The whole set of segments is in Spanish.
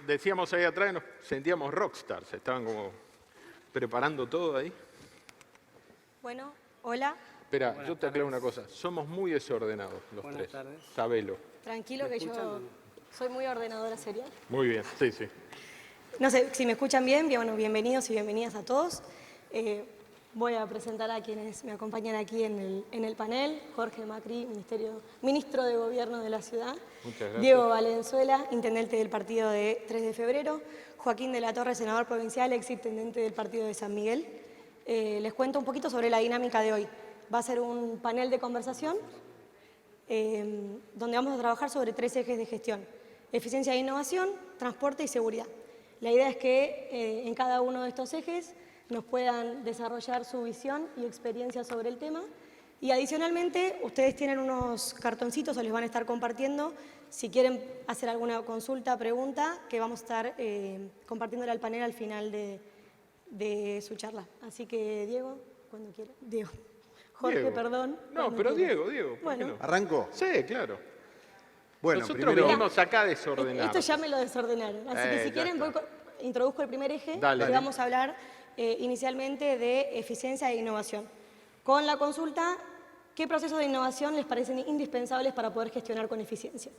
decíamos ahí atrás que nos sentíamos rockstars, estaban como preparando todo ahí. Bueno, hola. Espera, Buenas yo te aclaro tardes. una cosa, somos muy desordenados los Buenas tres, tardes. sabelo. Tranquilo ¿Me que escuchan o yo no? soy muy ordenadora serial. Muy bien, sí. No sé si me escuchan bien, bueno, bienvenidos y bienvenidas a todos. Voy a presentar a quienes me acompañan aquí en el panel. Jorge Macri, ministro de Gobierno de la ciudad. Muchas gracias. Diego Valenzuela, intendente del partido de 3 de febrero. Joaquín de la Torre, senador provincial, ex intendente del partido de San Miguel. Les cuento un poquito sobre la dinámica de hoy. Va a ser un panel de conversación donde vamos a trabajar sobre 3 ejes de gestión: eficiencia e innovación, transporte y seguridad. La idea es que en cada uno de estos ejes nos puedan desarrollar su visión y experiencia sobre el tema. Y adicionalmente, ustedes tienen unos cartoncitos o les van a estar compartiendo si quieren hacer alguna consulta, pregunta, que vamos a estar compartiéndole al panel al final de su charla. Así que, Diego, cuando quiera. Jorge, Diego. perdón. No, pero quieras. Diego, ¿por qué no? ¿Arranco? Sí, claro. Bueno, Nosotros primero... vinimos acá desordenados. Esto ya me lo desordenaron. Así que si Ya quieren, está. introduzco el primer eje. Dale. Que vamos a hablar inicialmente de eficiencia e innovación. Con la consulta, ¿qué procesos de innovación les parecen indispensables para poder gestionar con eficiencia?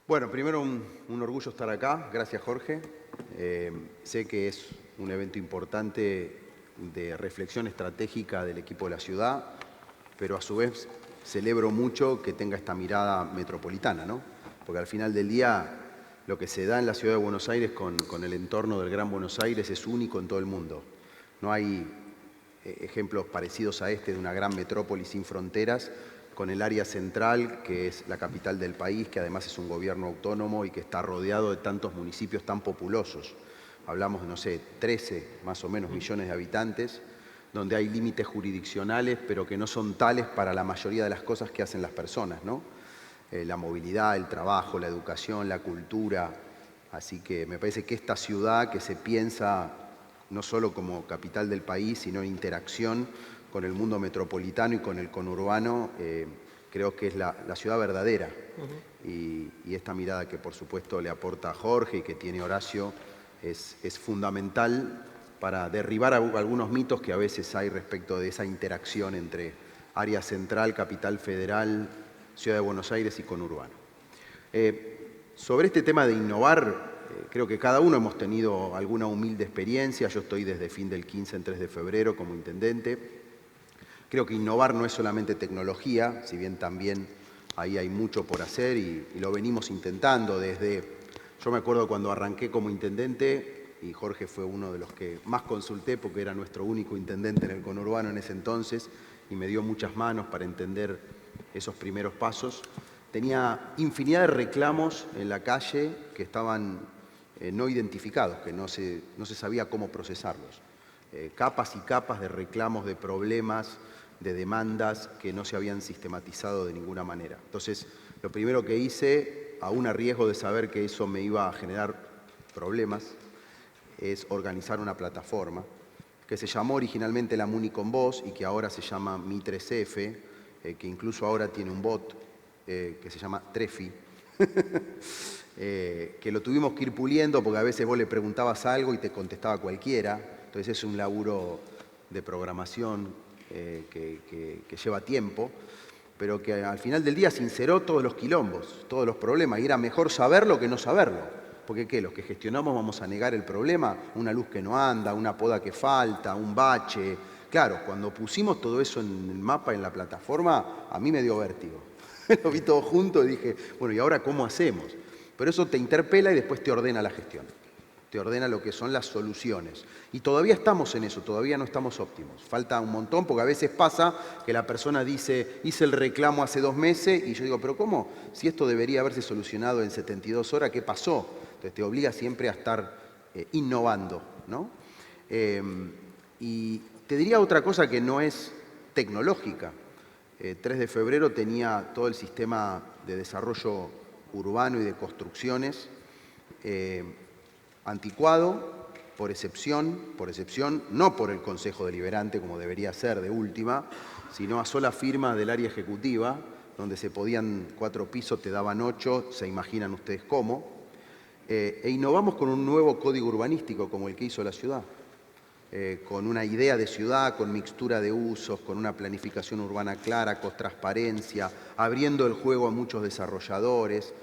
Bueno, primero un orgullo estar acá. Gracias, Jorge. Sé que es un evento importante de reflexión estratégica del equipo de la ciudad, pero a su vez celebro mucho que tenga esta mirada metropolitana, ¿no? Porque al final del día lo que se da en la ciudad de Buenos Aires con el entorno del Gran Buenos Aires es único en todo el mundo. No hay ejemplos parecidos a este de una gran metrópoli sin fronteras, con el área central, que es la capital del país, que además es un gobierno autónomo y que está rodeado de tantos municipios tan populosos. Hablamos de, no sé, 13 más o menos millones de habitantes, donde hay límites jurisdiccionales, pero que no son tales para la mayoría de las cosas que hacen las personas, ¿no? La movilidad, el trabajo, la educación, la cultura. Así que me parece que esta ciudad que se piensa no solo como capital del país, sino en interacción con el mundo metropolitano y con el conurbano, creo que es la ciudad verdadera. Y esta mirada que por supuesto le aporta Jorge y que tiene Horacio es fundamental para derribar algunos mitos que a veces hay respecto de esa interacción entre área central, capital federal, ciudad de Buenos Aires y conurbano. Sobre este tema de innovar, creo que cada uno hemos tenido alguna humilde experiencia. Yo estoy desde fin del 15 en 3 de febrero como intendente. Creo que innovar no es solamente tecnología, si bien también ahí hay mucho por hacer y lo venimos intentando desde... Yo me acuerdo cuando arranqué como intendente, y Jorge fue uno de los que más consulté porque era nuestro único intendente en el conurbano en ese entonces y me dio muchas manos para entender esos primeros pasos. Tenía infinidad de reclamos en la calle que estaban no identificados, que no se sabía cómo procesarlos. Capas y capas de reclamos, de problemas, de demandas que no se habían sistematizado de ninguna manera. Entonces, lo primero que hice, aún a riesgo de saber que eso me iba a generar problemas, es organizar una plataforma que se llamó originalmente la Muni con Voz y que ahora se llama Mi3F, que incluso ahora tiene un bot que se llama Trefi, que lo tuvimos que ir puliendo porque a veces vos le preguntabas algo y te contestaba cualquiera. Entonces es un laburo de programación que lleva tiempo, pero que al final del día sinceró todos los quilombos, todos los problemas, y era mejor saberlo que no saberlo. Porque ¿qué? Los que gestionamos vamos a negar el problema, una luz que no anda, una poda que falta, un bache. Claro, cuando pusimos todo eso en el mapa, en la plataforma, a mí me dio vértigo. Lo vi todo junto y dije, bueno, ¿y ahora cómo hacemos? Pero eso te interpela y después te ordena la gestión. Te ordena lo que son las soluciones. Y todavía estamos en eso, todavía no estamos óptimos. Falta un montón, porque a veces pasa que la persona dice, hice el reclamo hace 2 meses, y yo digo, ¿pero cómo? Si esto debería haberse solucionado en 72 horas, ¿qué pasó? Entonces te obliga siempre a estar innovando, ¿no? Y te diría otra cosa que no es tecnológica. 3 de febrero tenía todo el sistema de desarrollo urbano y de construcciones anticuado, por excepción, no por el Consejo Deliberante, como debería ser de última, sino a sola firma del área ejecutiva, donde se podían 4 pisos, te daban 8, se imaginan ustedes cómo. E innovamos con un nuevo código urbanístico como el que hizo la ciudad, con una idea de ciudad, con mixtura de usos, con una planificación urbana clara, con transparencia, abriendo el juego a muchos desarrolladores.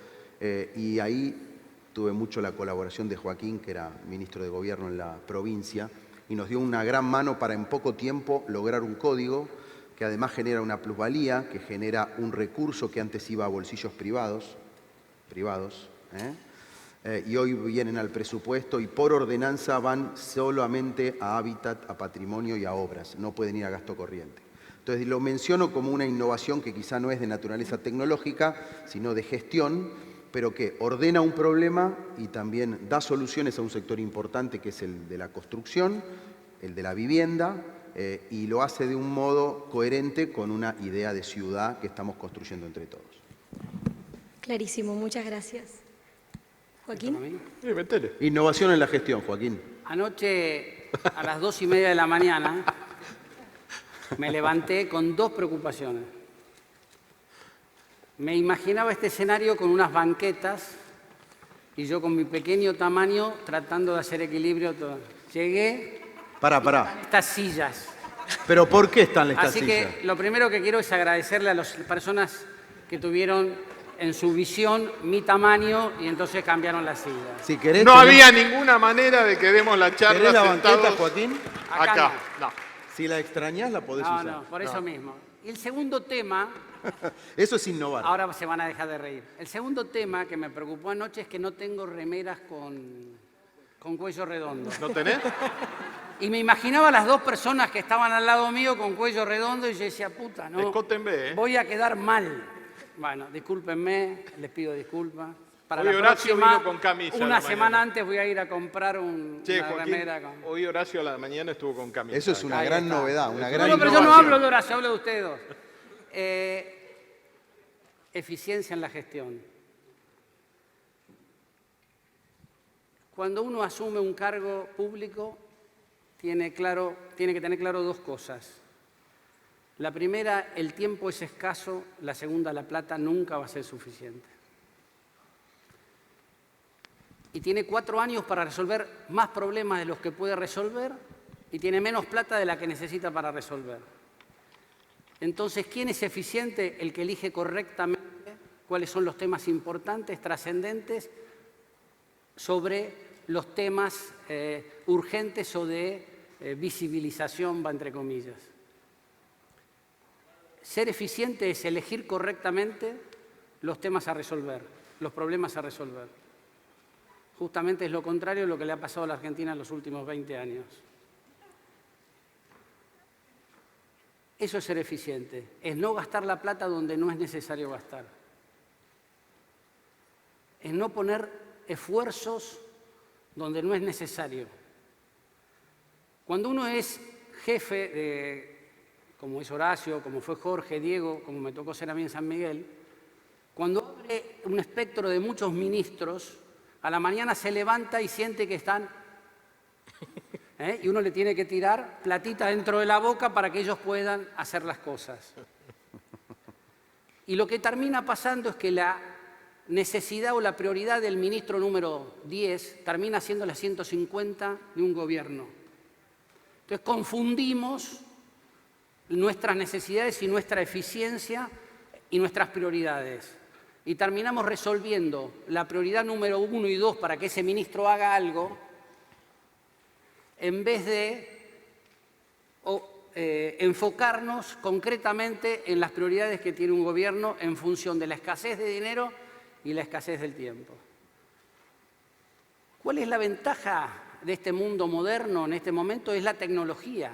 Y ahí tuve mucho la colaboración de Joaquín, que era ministro de Gobierno en la provincia, y nos dio una gran mano para en poco tiempo lograr un código que además genera una plusvalía, que genera un recurso que antes iba a bolsillos privados, y hoy vienen al presupuesto y por ordenanza van solamente a hábitat, a patrimonio y a obras, no pueden ir a gasto corriente. Entonces lo menciono como una innovación que quizá no es de naturaleza tecnológica, sino de gestión, pero que ordena un problema y también da soluciones a un sector importante que es el de la construcción, el de la vivienda, y lo hace de un modo coherente con una idea de ciudad que estamos construyendo entre todos. Clarísimo, muchas gracias. Joaquín. Sí, metele. Innovación en la gestión, Joaquín. Anoche, a las 2:30 de la mañana, me levanté con dos preocupaciones. Me imaginaba este escenario con unas banquetas y yo con mi pequeño tamaño tratando de hacer equilibrio. Llegué Pará. estas sillas. ¿Pero por qué están estas Así sillas? que lo primero que quiero es agradecerle a las personas que tuvieron en su visión mi tamaño y entonces cambiaron la silla. Si querés, No había ninguna manera de que demos la charla ¿Querés la banqueta, sentados Joaquín? acá. No. Si la extrañás, la podés usar. No, por eso mismo. Y el segundo tema, Eso es innovar. ahora se van a dejar de reír. El segundo tema que me preocupó anoche es que no tengo remeras con cuello redondo. ¿No tenés? Y me imaginaba a las dos personas que estaban al lado mío con cuello redondo y yo decía, puta, no, Escótenme, ¿eh? voy a quedar mal. Bueno, discúlpenme, les pido disculpas. Para Hoy la Horacio próxima, vino con camisa a la una semana mañana. antes voy a ir a comprar Che, una Joaquín, remera con... hoy Horacio a la mañana estuvo con camisa. Eso es una Ahí gran está. novedad, una No, gran No, pero yo no innovación. hablo de Horacio, hablo de ustedes dos. Eficiencia en la gestión. Cuando uno asume un cargo público, tiene que tener claro dos cosas. La primera, el tiempo es escaso. La segunda, la plata nunca va a ser suficiente. Y tiene 4 años para resolver más problemas de los que puede resolver y tiene menos plata de la que necesita para resolver. Entonces, ¿quién es eficiente? El que elige correctamente cuáles son los temas importantes, trascendentes, sobre los temas urgentes o de visibilización, va entre comillas. Ser eficiente es elegir correctamente los temas a resolver, los problemas a resolver. Justamente es lo contrario de lo que le ha pasado a la Argentina en los últimos 20 años. Eso es ser eficiente, es no gastar la plata donde no es necesario gastar. Es no poner esfuerzos donde no es necesario. Cuando uno es jefe de, como es Horacio, como fue Jorge, Diego, como me tocó ser a mí en San Miguel, cuando abre un espectro de muchos ministros, a la mañana se levanta y siente que están... Y uno le tiene que tirar platita dentro de la boca para que ellos puedan hacer las cosas. Y lo que termina pasando es que la necesidad o la prioridad del ministro número 10 termina siendo la 150 de un gobierno. Entonces confundimos nuestras necesidades y nuestra eficiencia y nuestras prioridades. Y terminamos resolviendo la prioridad número 1 y 2 para que ese ministro haga algo, en vez de enfocarnos concretamente en las prioridades que tiene un gobierno en función de la escasez de dinero y la escasez del tiempo. ¿Cuál es la ventaja de este mundo moderno en este momento? Es la tecnología.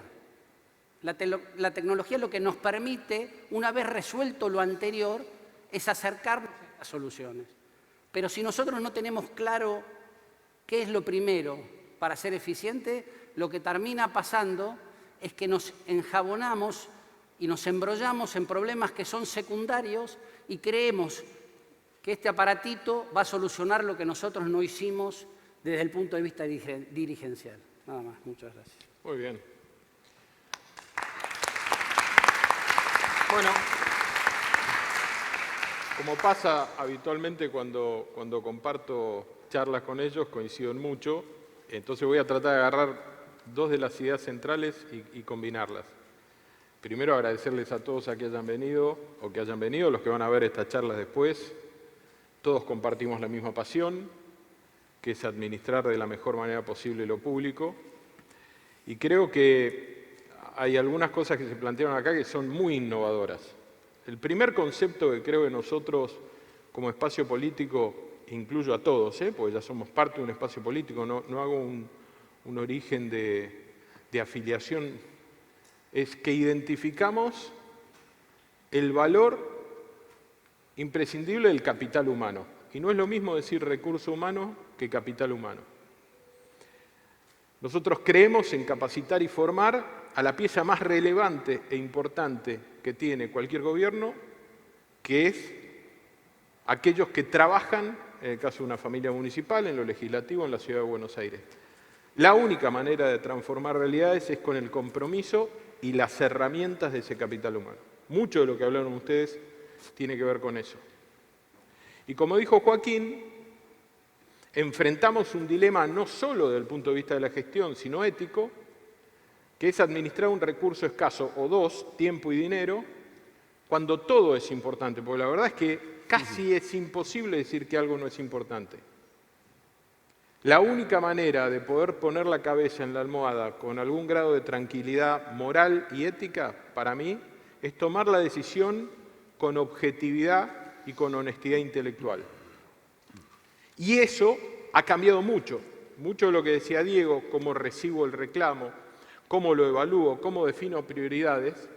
La tecnología lo que nos permite, una vez resuelto lo anterior, es acercarnos a las soluciones. Pero si nosotros no tenemos claro qué es lo primero para ser eficiente, lo que termina pasando es que nos enjabonamos y nos embrollamos en problemas que son secundarios y creemos que este aparatito va a solucionar lo que nosotros no hicimos desde el punto de vista dirigencial. Nada más, muchas gracias. Muy bien. Bueno, Como pasa habitualmente cuando comparto charlas con ellos, coincido en mucho, entonces voy a tratar de agarrar dos de las ideas centrales y combinarlas. Primero, agradecerles a todos a que hayan venido, o que hayan venido, los que van a ver estas charlas después. Todos compartimos la misma pasión, que es administrar de la mejor manera posible lo público. Y creo que hay algunas cosas que se plantearon acá que son muy innovadoras. El primer concepto que creo que nosotros, como espacio político, incluyo a todos, porque ya somos parte de un espacio político, no hago un origen de afiliación, es que identificamos el valor imprescindible del capital humano. Y no es lo mismo decir recurso humano que capital humano. Nosotros creemos en capacitar y formar a la pieza más relevante e importante que tiene cualquier gobierno, que es aquellos que trabajan, en el caso de una familia municipal, en lo legislativo, en la Ciudad de Buenos Aires. La única manera de transformar realidades es con el compromiso y las herramientas de ese capital humano. Mucho de lo que hablaron ustedes tiene que ver con eso. Y como dijo Joaquín, enfrentamos un dilema no solo desde el punto de vista de la gestión, sino ético, que es administrar un recurso escaso, o dos, tiempo y dinero, cuando todo es importante, porque la verdad es que casi es imposible decir que algo no es importante. La única manera de poder poner la cabeza en la almohada con algún grado de tranquilidad moral y ética, para mí, es tomar la decisión con objetividad y con honestidad intelectual. Y eso ha cambiado mucho. Mucho de lo que decía Diego, cómo recibo el reclamo, cómo lo evalúo, cómo defino prioridades,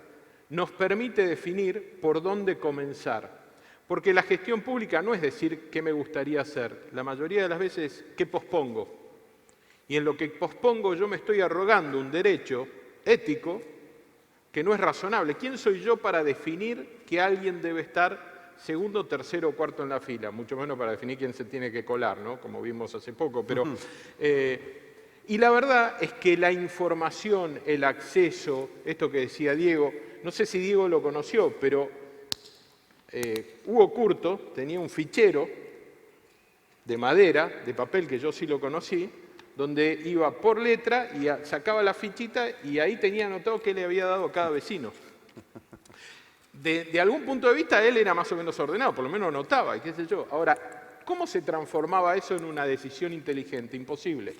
nos permite definir por dónde comenzar. Porque la gestión pública no es decir qué me gustaría hacer. La mayoría de las veces, qué pospongo. Y en lo que pospongo yo me estoy arrogando un derecho ético que no es razonable. ¿Quién soy yo para definir que alguien debe estar segundo, tercero o cuarto en la fila? Mucho menos para definir quién se tiene que colar, ¿no? Como vimos hace poco. Pero, y la verdad es que la información, el acceso, esto que decía Diego, no sé si Diego lo conoció, pero Hugo Curto tenía un fichero de madera, de papel, que yo sí lo conocí, donde iba por letra y sacaba la fichita y ahí tenía anotado qué le había dado a cada vecino. De algún punto de vista él era más o menos ordenado, por lo menos anotaba y qué sé yo. Ahora, ¿cómo se transformaba eso en una decisión inteligente? Imposible.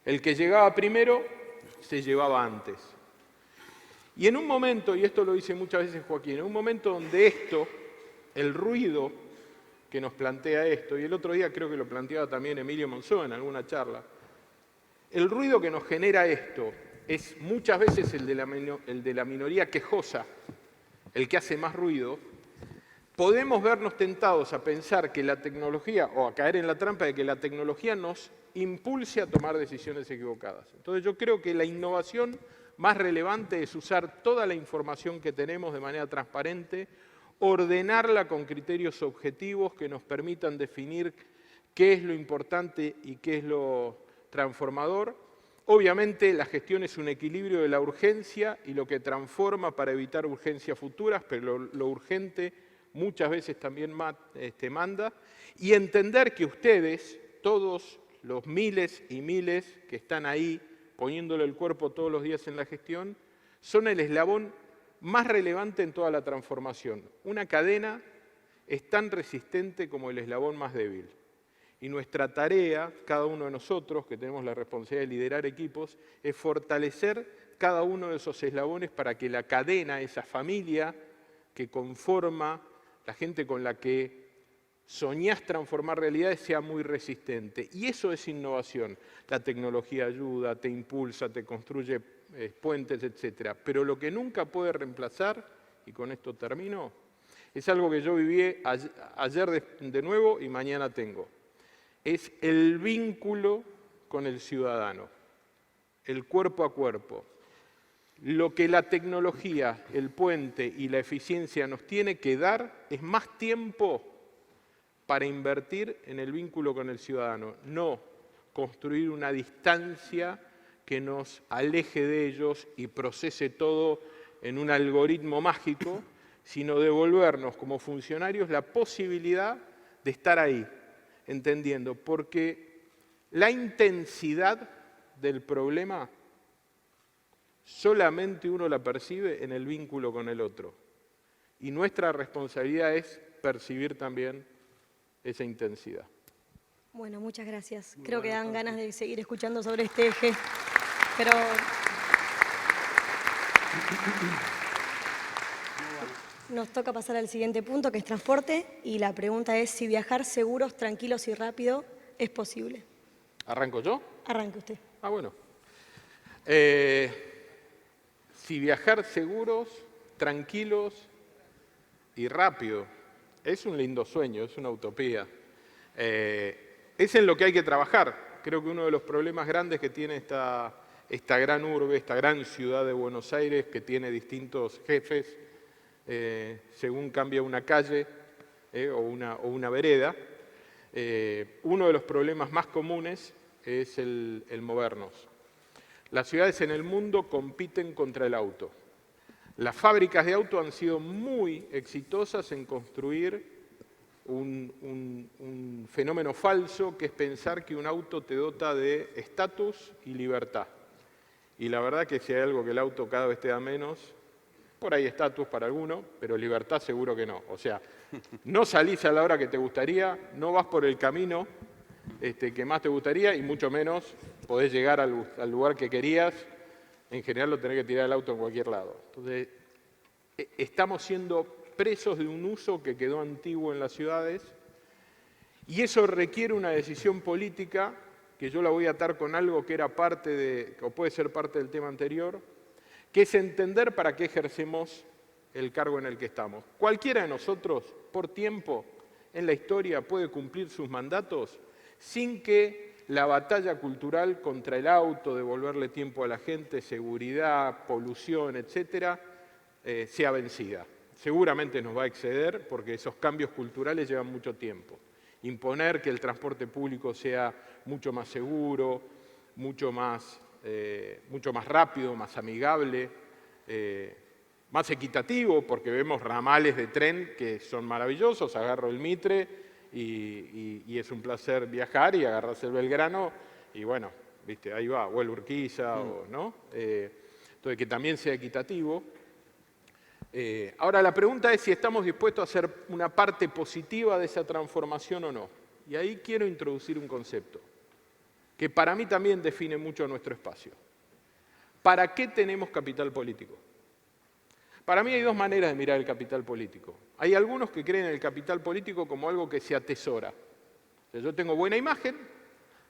El que llegaba primero se llevaba antes. Y en un momento, y esto lo dice muchas veces Joaquín, en un momento donde esto, el ruido que nos plantea esto, y el otro día creo que lo planteaba también Emilio Monzó en alguna charla, el ruido que nos genera esto es muchas veces el de la minoría quejosa, el que hace más ruido. Podemos vernos tentados a pensar que la tecnología, o a caer en la trampa de que la tecnología nos impulse a tomar decisiones equivocadas. Entonces yo creo que la innovación más relevante es usar toda la información que tenemos de manera transparente, ordenarla con criterios objetivos que nos permitan definir qué es lo importante y qué es lo transformador. Obviamente la gestión es un equilibrio de la urgencia y lo que transforma para evitar urgencias futuras, pero lo urgente muchas veces también manda. Y entender que ustedes, todos los miles y miles que están ahí poniéndole el cuerpo todos los días en la gestión, son el eslabón más relevante en toda la transformación. Una cadena es tan resistente como el eslabón más débil. Y nuestra tarea, cada uno de nosotros, que tenemos la responsabilidad de liderar equipos, es fortalecer cada uno de esos eslabones para que la cadena, esa familia que conforma la gente con la que soñás transformar realidades, sea muy resistente. Y eso es innovación. La tecnología ayuda, te impulsa, te construye puentes, etc. Pero lo que nunca puede reemplazar, y con esto termino, es algo que yo viví ayer de nuevo y mañana tengo. Es el vínculo con el ciudadano, el cuerpo a cuerpo. Lo que la tecnología, el puente y la eficiencia nos tiene que dar es más tiempo para invertir en el vínculo con el ciudadano, no construir una distancia que nos aleje de ellos y procese todo en un algoritmo mágico sino devolvernos como funcionarios la posibilidad de estar ahí, entendiendo, porque la intensidad del problema solamente uno la percibe en el vínculo con el otro. Y nuestra responsabilidad es percibir también esa intensidad. Bueno, muchas gracias. Creo que dan ganas de seguir escuchando sobre este eje, pero nos toca pasar al siguiente punto, que es transporte, y la pregunta es si viajar seguros, tranquilos y rápido es posible. ¿Arranco yo? Arranque usted. Ah, bueno. Si viajar seguros, tranquilos y rápido es un lindo sueño, es una utopía. Es en lo que hay que trabajar. Creo que uno de los problemas grandes que tiene esta gran urbe, esta gran ciudad de Buenos Aires, que tiene distintos jefes, según cambia una calle o una vereda, uno de los problemas más comunes es el movernos. Las ciudades en el mundo compiten contra el auto. Las fábricas de auto han sido muy exitosas en construir un fenómeno falso, que es pensar que un auto te dota de estatus y libertad. Y la verdad que si hay algo que el auto cada vez te da menos, por ahí estatus para alguno, pero libertad seguro que no. O sea, no salís a la hora que te gustaría, no vas por el camino que más te gustaría y mucho menos podés llegar al lugar que querías. En general lo tenés que tirar el auto en cualquier lado. Entonces, estamos siendo presos de un uso que quedó antiguo en las ciudades y eso requiere una decisión política, que yo la voy a atar con algo que era o puede ser parte del tema anterior, que es entender para qué ejercemos el cargo en el que estamos. Cualquiera de nosotros, por tiempo, en la historia puede cumplir sus mandatos sin que la batalla cultural contra el auto, devolverle tiempo a la gente, seguridad, polución, etcétera, sea vencida. Seguramente nos va a exceder porque esos cambios culturales llevan mucho tiempo. Imponer que el transporte público sea mucho más seguro, mucho más rápido, más amigable, más equitativo, porque vemos ramales de tren que son maravillosos, agarro el Mitre y es un placer viajar y agarras el Belgrano y bueno, viste, ahí va, o el Urquiza, ¿no? Entonces que también sea equitativo. Ahora la pregunta es si estamos dispuestos a hacer una parte positiva de esa transformación o no. Y ahí quiero introducir un concepto que para mí también define mucho nuestro espacio. ¿Para qué tenemos capital político? Para mí hay dos maneras de mirar el capital político. Hay algunos que creen en el capital político como algo que se atesora. O sea, yo tengo buena imagen,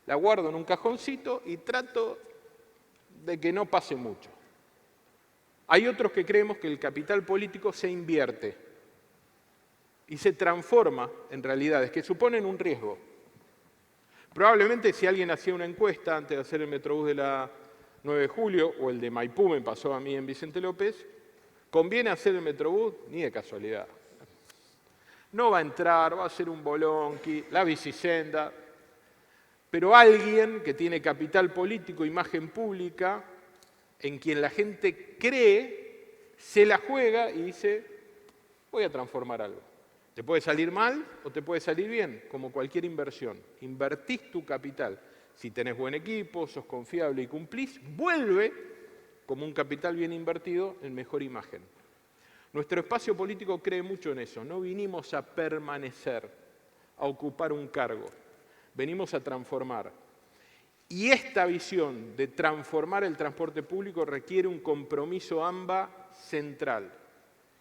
la guardo en un cajoncito y trato de que no pase mucho. Hay otros que creemos que el capital político se invierte y se transforma en realidades que suponen un riesgo. Probablemente si alguien hacía una encuesta antes de hacer el Metrobús de la 9 de julio o el de Maipú, me pasó a mí en Vicente López, ¿conviene hacer el Metrobús? Ni de casualidad. No va a entrar, va a ser un bolonqui, la bicisenda, pero alguien que tiene capital político, imagen pública, en quien la gente cree, se la juega y dice, voy a transformar algo. Te puede salir mal o te puede salir bien, como cualquier inversión. Invertís tu capital. Si tenés buen equipo, sos confiable y cumplís, vuelve como un capital bien invertido en mejor imagen. Nuestro espacio político cree mucho en eso. No vinimos a permanecer, a ocupar un cargo. Venimos a transformar. Y esta visión de transformar el transporte público requiere un compromiso AMBA central.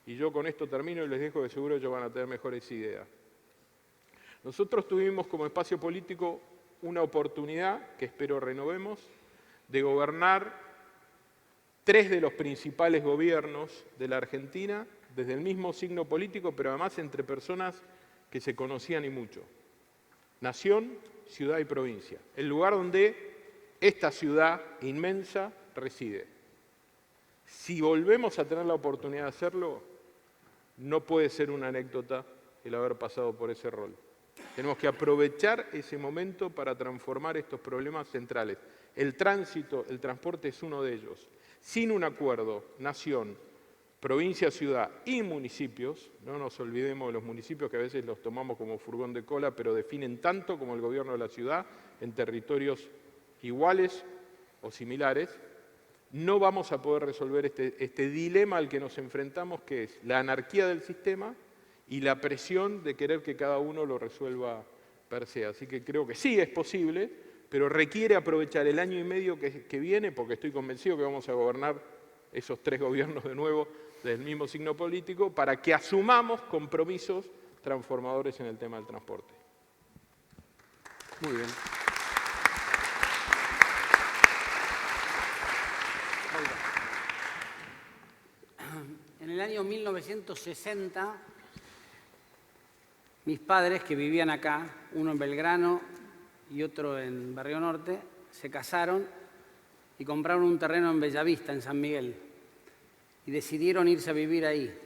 Y yo con esto termino y les dejo que seguro ellos van a tener mejores ideas. Nosotros tuvimos como espacio político una oportunidad, que espero renovemos, de gobernar 3 de los principales gobiernos de la Argentina, desde el mismo signo político, pero además entre personas que se conocían y mucho. Nación, ciudad y provincia. El lugar donde esta ciudad inmensa reside. Si volvemos a tener la oportunidad de hacerlo, no puede ser una anécdota el haber pasado por ese rol. Tenemos que aprovechar ese momento para transformar estos problemas centrales. El tránsito, el transporte es uno de ellos. Sin un acuerdo, nación, provincia, ciudad y municipios, no nos olvidemos de los municipios que a veces los tomamos como furgón de cola, pero definen tanto como el gobierno de la ciudad en territorios iguales o similares, no vamos a poder resolver este dilema al que nos enfrentamos, que es la anarquía del sistema y la presión de querer que cada uno lo resuelva per se. Así que creo que sí es posible, pero requiere aprovechar el año y medio que viene, porque estoy convencido que vamos a gobernar esos 3 gobiernos de nuevo del mismo signo político, para que asumamos compromisos transformadores en el tema del transporte. Muy bien. En el año 1960, mis padres, que vivían acá, uno en Belgrano y otro en Barrio Norte, se casaron y compraron un terreno en Bellavista, en San Miguel, y decidieron irse a vivir ahí.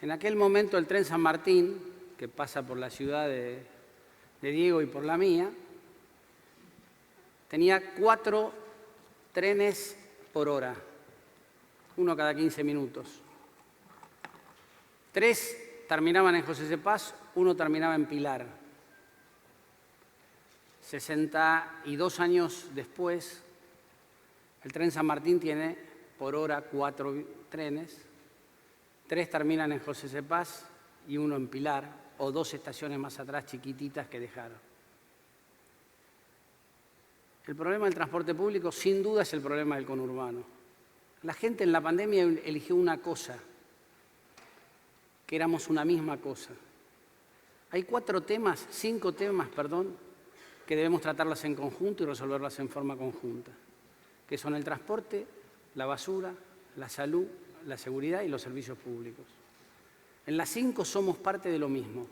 En aquel momento el tren San Martín, que pasa por la ciudad de Diego y por la mía, tenía 4 trenes por hora, uno cada 15 minutos. 3 terminaban en José Cepaz, uno terminaba en Pilar. 62 años después, el tren San Martín tiene por hora 4 trenes, 3 terminan en José Cepaz y uno en Pilar, o 2 estaciones más atrás chiquititas que dejaron. El problema del transporte público sin duda es el problema del conurbano. La gente en la pandemia eligió una cosa, que éramos una misma cosa. Hay 5 temas, que debemos tratarlas en conjunto y resolverlas en forma conjunta, que son el transporte, la basura, la salud, la seguridad y los servicios públicos. En las 5 somos parte de lo mismo.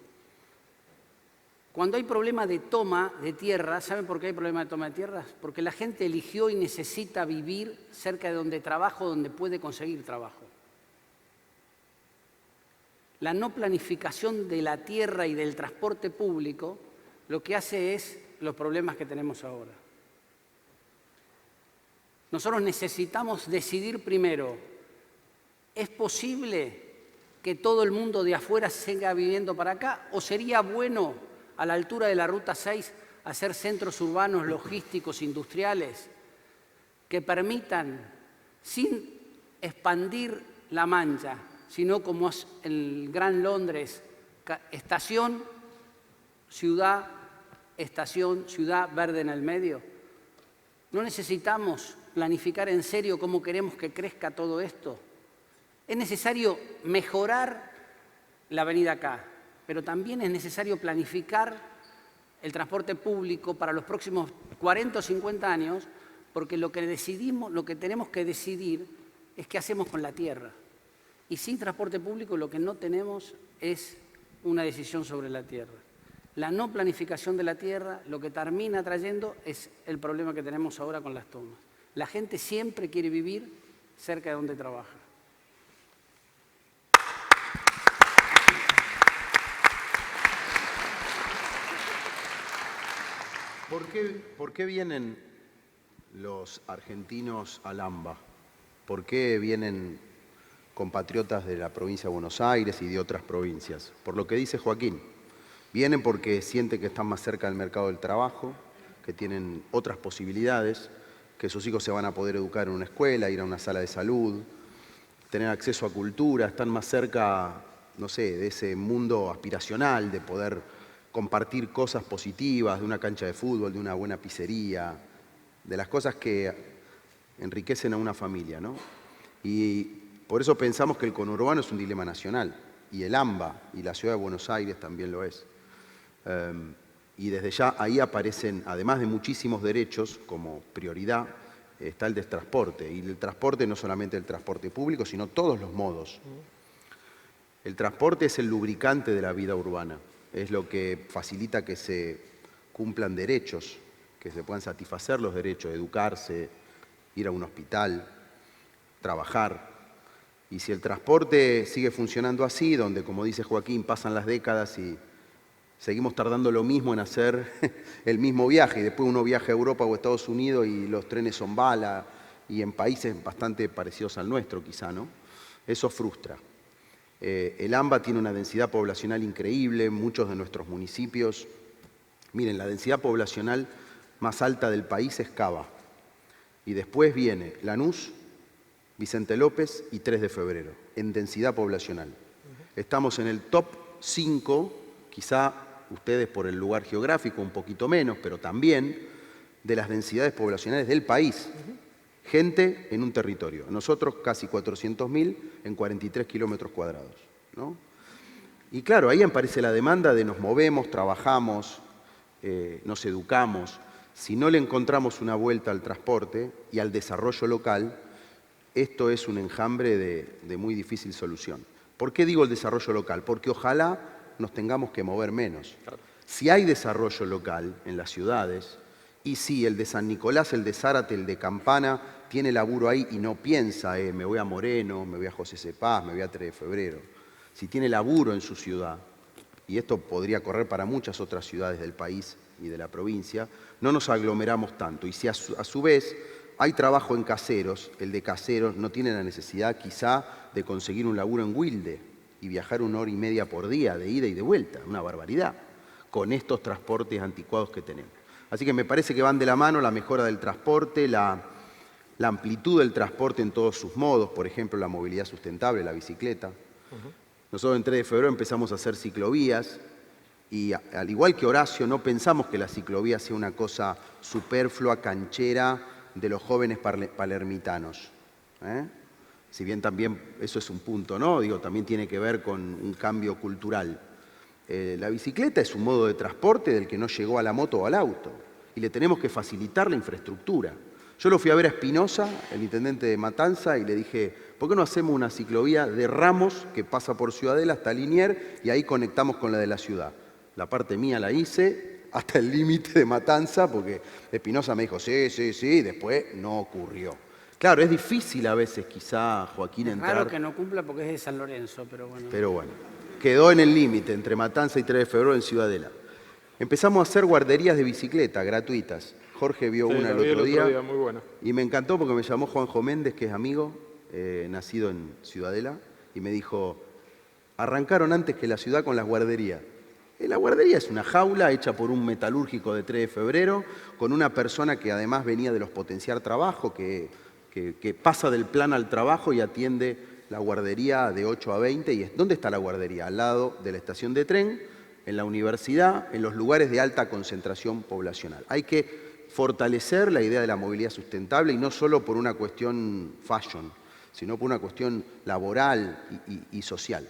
Cuando hay problema de toma de tierra, ¿saben por qué hay problema de toma de tierras? Porque la gente eligió y necesita vivir cerca de donde trabaja o donde puede conseguir trabajo. La no planificación de la tierra y del transporte público lo que hace es los problemas que tenemos ahora. Nosotros necesitamos decidir primero, ¿es posible que todo el mundo de afuera siga viviendo para acá? ¿O sería bueno, a la altura de la Ruta 6, hacer centros urbanos, logísticos, industriales, que permitan, sin expandir la mancha, sino como es el Gran Londres, estación, ciudad, verde en el medio? ¿No necesitamos planificar en serio cómo queremos que crezca todo esto? Es necesario mejorar la avenida acá, pero también es necesario planificar el transporte público para los próximos 40 o 50 años, porque lo que tenemos que decidir es qué hacemos con la tierra. Y sin transporte público lo que no tenemos es una decisión sobre la tierra. La no planificación de la tierra lo que termina trayendo es el problema que tenemos ahora con las tomas. La gente siempre quiere vivir cerca de donde trabaja. ¿Por qué vienen los argentinos al AMBA? ¿Por qué vienen compatriotas de la provincia de Buenos Aires y de otras provincias? Por lo que dice Joaquín, vienen porque sienten que están más cerca del mercado del trabajo, que tienen otras posibilidades, que sus hijos se van a poder educar en una escuela, ir a una sala de salud, tener acceso a cultura, están más cerca, no sé, de ese mundo aspiracional, de poder compartir cosas positivas, de una cancha de fútbol, de una buena pizzería, de las cosas que enriquecen a una familia, ¿no? Y por eso pensamos que el conurbano es un dilema nacional, y el AMBA y la Ciudad de Buenos Aires también lo es. Y desde ya ahí aparecen, además de muchísimos derechos, como prioridad, está el del transporte. Y el transporte no solamente el transporte público, sino todos los modos. El transporte es el lubricante de la vida urbana. Es lo que facilita que se cumplan derechos, que se puedan satisfacer los derechos, educarse, ir a un hospital, trabajar. Y si el transporte sigue funcionando así, donde, como dice Joaquín, pasan las décadas y seguimos tardando lo mismo en hacer el mismo viaje, y después uno viaja a Europa o a Estados Unidos y los trenes son bala, y en países bastante parecidos al nuestro quizá, ¿no? Eso frustra. El AMBA tiene una densidad poblacional increíble, muchos de nuestros municipios. Miren, la densidad poblacional más alta del país es Cava. Y después viene Lanús, Vicente López y 3 de febrero, en densidad poblacional. Estamos en el top 5, quizá ustedes por el lugar geográfico un poquito menos, pero también de las densidades poblacionales del país. Gente en un territorio. Nosotros casi 400.000 en 43 kilómetros cuadrados, ¿no? Y claro, ahí aparece la demanda de nos movemos, trabajamos, nos educamos. Si no le encontramos una vuelta al transporte y al desarrollo local, esto es un enjambre de muy difícil solución. ¿Por qué digo el desarrollo local? Porque ojalá nos tengamos que mover menos. Si hay desarrollo local en las ciudades, y si el de San Nicolás, el de Zárate, el de Campana, tiene laburo ahí y no piensa, me voy a Moreno, me voy a José Cepaz, me voy a 3 de febrero. Si tiene laburo en su ciudad, y esto podría correr para muchas otras ciudades del país y de la provincia, no nos aglomeramos tanto. Y si a su vez hay trabajo en Caseros, el de Caseros no tiene la necesidad quizá de conseguir un laburo en Wilde y viajar 1 hora y media por día de ida y de vuelta, una barbaridad, con estos transportes anticuados que tenemos. Así que me parece que van de la mano la mejora del transporte, la amplitud del transporte en todos sus modos, por ejemplo, la movilidad sustentable, la bicicleta. Nosotros en 3 de febrero empezamos a hacer ciclovías y al igual que Horacio, no pensamos que la ciclovía sea una cosa superflua, canchera de los jóvenes palermitanos. Si bien también eso es un punto, ¿no? Digo, también tiene que ver con un cambio cultural. La bicicleta es un modo de transporte del que no llegó a la moto o al auto y le tenemos que facilitar la infraestructura. Yo lo fui a ver a Espinosa, el intendente de Matanza, y le dije, ¿por qué no hacemos una ciclovía de Ramos que pasa por Ciudadela hasta Liniers y ahí conectamos con la de la ciudad? La parte mía la hice hasta el límite de Matanza porque Espinosa me dijo, sí, y después no ocurrió. Claro, es difícil a veces quizá, Joaquín, entrar. Claro que no cumpla porque es de San Lorenzo, pero bueno. Pero bueno, quedó en el límite entre Matanza y 3 de febrero en Ciudadela. Empezamos a hacer guarderías de bicicleta gratuitas. Jorge vio una el otro día, muy buena. Y me encantó porque me llamó Juanjo Méndez, que es amigo, nacido en Ciudadela, y me dijo, arrancaron antes que la ciudad con las guarderías. La guardería es una jaula hecha por un metalúrgico de 3 de febrero, con una persona que además venía de los Potenciar Trabajo, que pasa del plan al trabajo y atiende la guardería de 8 a 20. ¿Y dónde está la guardería? Al lado de la estación de tren, en la universidad, en los lugares de alta concentración poblacional. Hay que fortalecer la idea de la movilidad sustentable y no solo por una cuestión fashion, sino por una cuestión laboral y social.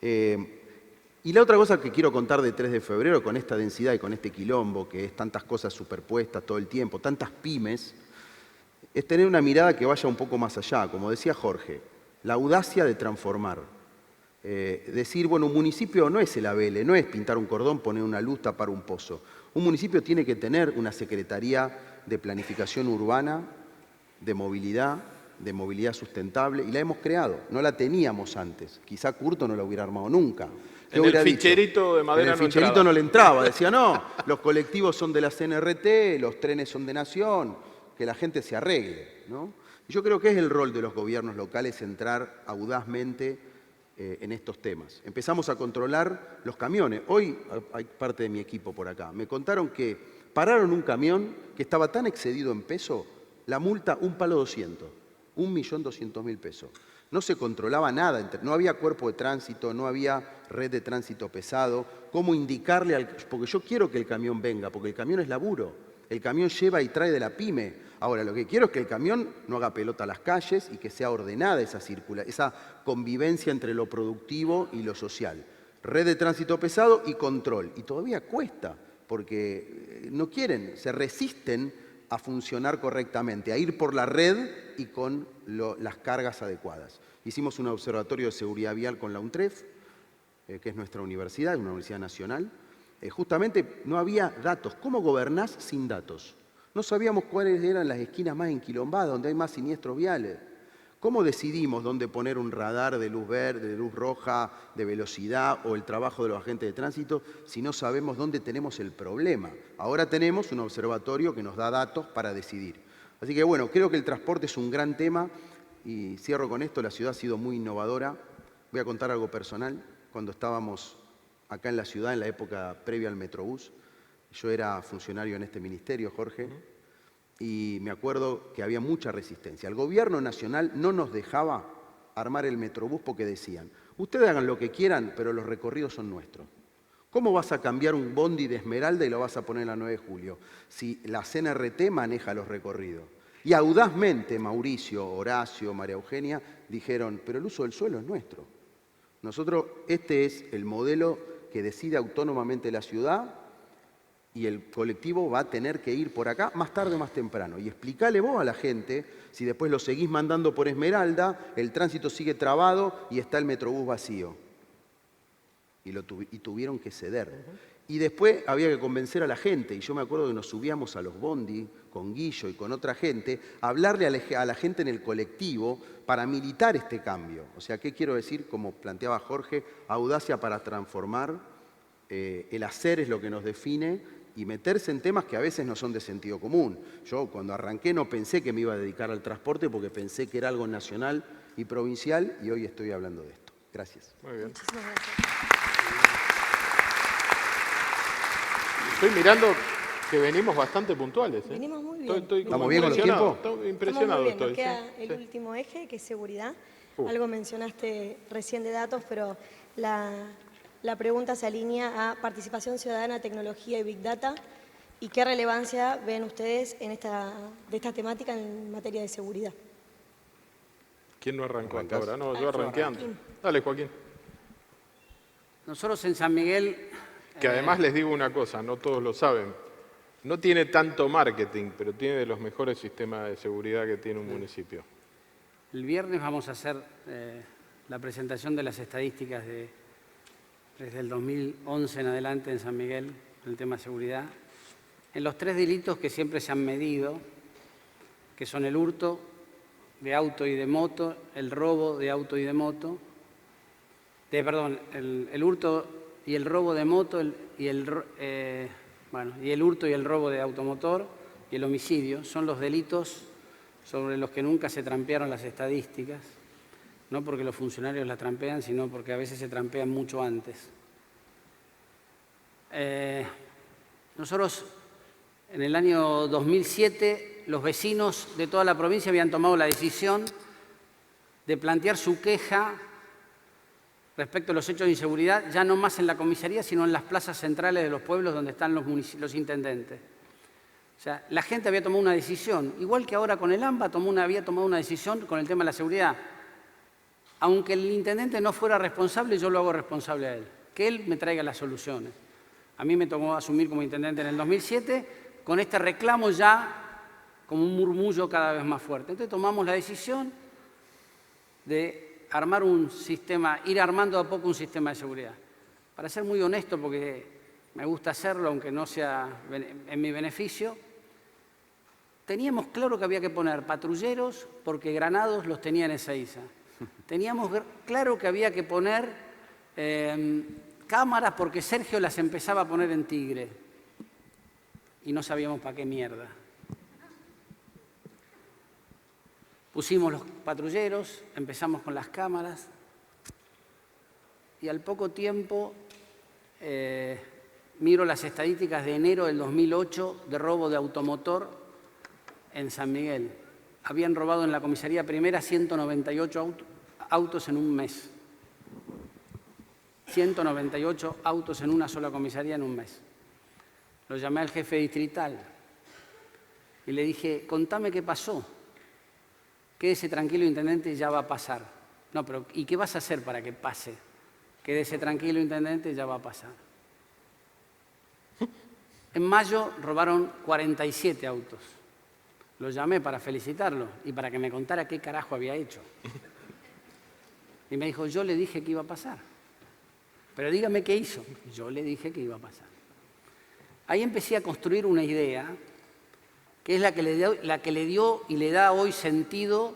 Y la otra cosa que quiero contar de 3 de febrero, con esta densidad y con este quilombo, que es tantas cosas superpuestas todo el tiempo, tantas pymes, es tener una mirada que vaya un poco más allá. Como decía Jorge, la audacia de transformar. Decir, bueno, un municipio no es el ABL, no es pintar un cordón, poner una luz, tapar un pozo. Un municipio tiene que tener una secretaría de planificación urbana, de movilidad sustentable, y la hemos creado. No la teníamos antes. Quizá Curto no la hubiera armado nunca. En el ficherito de madera en el ficherito no le entraba. Decía, no, los colectivos son de la CNRT, los trenes son de Nación, que la gente se arregle, ¿no? Y yo creo que es el rol de los gobiernos locales entrar audazmente en estos temas. Empezamos a controlar los camiones. Hoy hay parte de mi equipo por acá. Me contaron que pararon un camión que estaba tan excedido en peso, la multa, un palo 200, 1.200.000 pesos. No se controlaba nada, no había cuerpo de tránsito, no había red de tránsito pesado. ¿Cómo indicarle porque yo quiero que el camión venga, porque el camión es laburo. El camión lleva y trae de la pyme. Ahora, lo que quiero es que el camión no haga pelota a las calles y que sea ordenada esa convivencia entre lo productivo y lo social. Red de tránsito pesado y control. Y todavía cuesta, porque no quieren, se resisten a funcionar correctamente, a ir por la red y con las cargas adecuadas. Hicimos un observatorio de seguridad vial con la UNTREF, que es nuestra universidad, una universidad nacional. Justamente no había datos. ¿Cómo gobernás sin datos? No sabíamos cuáles eran las esquinas más enquilombadas, donde hay más siniestros viales. ¿Cómo decidimos dónde poner un radar de luz verde, de luz roja, de velocidad o el trabajo de los agentes de tránsito si no sabemos dónde tenemos el problema? Ahora tenemos un observatorio que nos da datos para decidir. Así que bueno, creo que el transporte es un gran tema Y cierro con esto, la ciudad ha sido muy innovadora. Voy a contar algo personal. Cuando estábamos acá en la ciudad, en la época previa al Metrobús, yo era funcionario en este ministerio, Jorge, y me acuerdo que había mucha resistencia. El gobierno nacional no nos dejaba armar el Metrobús porque decían, ustedes hagan lo que quieran, pero los recorridos son nuestros. ¿Cómo vas a cambiar un bondi de Esmeralda y lo vas a poner en la 9 de julio si la CNRT maneja los recorridos? Y audazmente Mauricio, Horacio, María Eugenia dijeron, pero el uso del suelo es nuestro. Nosotros, este es el modelo que decide autónomamente la ciudad y el colectivo va a tener que ir por acá más tarde o más temprano. Y explícale vos a la gente, si después lo seguís mandando por Esmeralda, el tránsito sigue trabado y está el Metrobús vacío. Y tuvieron que ceder. Y después había que convencer a la gente, y yo me acuerdo que nos subíamos a los bondi con Guillo y con otra gente, a hablarle a la gente en el colectivo para militar este cambio. O sea, ¿qué quiero decir? Como planteaba Jorge, audacia para transformar, el hacer es lo que nos define, y meterse en temas que a veces no son de sentido común. Yo cuando arranqué no pensé que me iba a dedicar al transporte porque pensé que era algo nacional y provincial, y hoy estoy hablando de esto. Gracias. Muy bien. Muchísimas gracias. Estoy mirando que venimos bastante puntuales. Venimos muy bien. Estoy como ¿Estamos bien con los impresionado, tiempos? estoy impresionado. Estamos muy Estoy, bien. Nos queda sí, el sí. último eje, que es seguridad. Algo mencionaste recién de datos, pero la pregunta se alinea a participación ciudadana, tecnología y Big Data. ¿Y qué relevancia ven ustedes de esta temática en materia de seguridad? ¿Quién no arrancó hasta ¿Arrancás? ahora? No, yo arranqué antes. Dale, Joaquín. Nosotros en San Miguel, Que además les digo una cosa, no todos lo saben. No tiene tanto marketing, pero tiene de los mejores sistemas de seguridad que tiene un municipio. el viernes vamos a hacer la presentación de las estadísticas desde el 2011 en adelante en San Miguel, en el tema de seguridad. En los 3 delitos que siempre se han medido, que son el hurto de auto y de moto, el robo de auto y de moto, el hurto y el robo de moto, y el hurto y el robo de automotor y el homicidio, son los delitos sobre los que nunca se trampearon las estadísticas, no porque los funcionarios las trampean, sino porque a veces se trampean mucho antes. Nosotros, en el año 2007, los vecinos de toda la provincia habían tomado la decisión de plantear su queja respecto a los hechos de inseguridad, ya no más en la comisaría, sino en las plazas centrales de los pueblos donde están los intendentes. O sea, la gente había tomado una decisión, igual que ahora con el AMBA había tomado una decisión con el tema de la seguridad. Aunque el intendente no fuera responsable, yo lo hago responsable a él, que él me traiga las soluciones. A mí me tocó asumir como intendente en el 2007, con este reclamo ya como un murmullo cada vez más fuerte. Entonces tomamos la decisión de armar un sistema, ir armando a poco un sistema de seguridad. Para ser muy honesto, porque me gusta hacerlo, aunque no sea en mi beneficio, teníamos claro que había que poner patrulleros porque Granados los tenía en Ezeiza. Teníamos claro que había que poner cámaras porque Sergio las empezaba a poner en Tigre. Y no sabíamos para qué mierda. Pusimos los patrulleros, empezamos con las cámaras y al poco tiempo miro las estadísticas de enero del 2008 de robo de automotor en San Miguel. Habían robado en la comisaría primera 198 autos en un mes. 198 autos en una sola comisaría en un mes. Lo llamé al jefe distrital y le dije, contame qué pasó. Quédese tranquilo, intendente, ya va a pasar. No, pero ¿y qué vas a hacer para que pase? Quédese tranquilo, intendente, ya va a pasar. En mayo robaron 47 autos. Lo llamé para felicitarlo y para que me contara qué carajo había hecho. Y me dijo, yo le dije que iba a pasar. Pero dígame qué hizo. Yo le dije que iba a pasar. Ahí empecé a construir una idea que es la que le dio y le da hoy sentido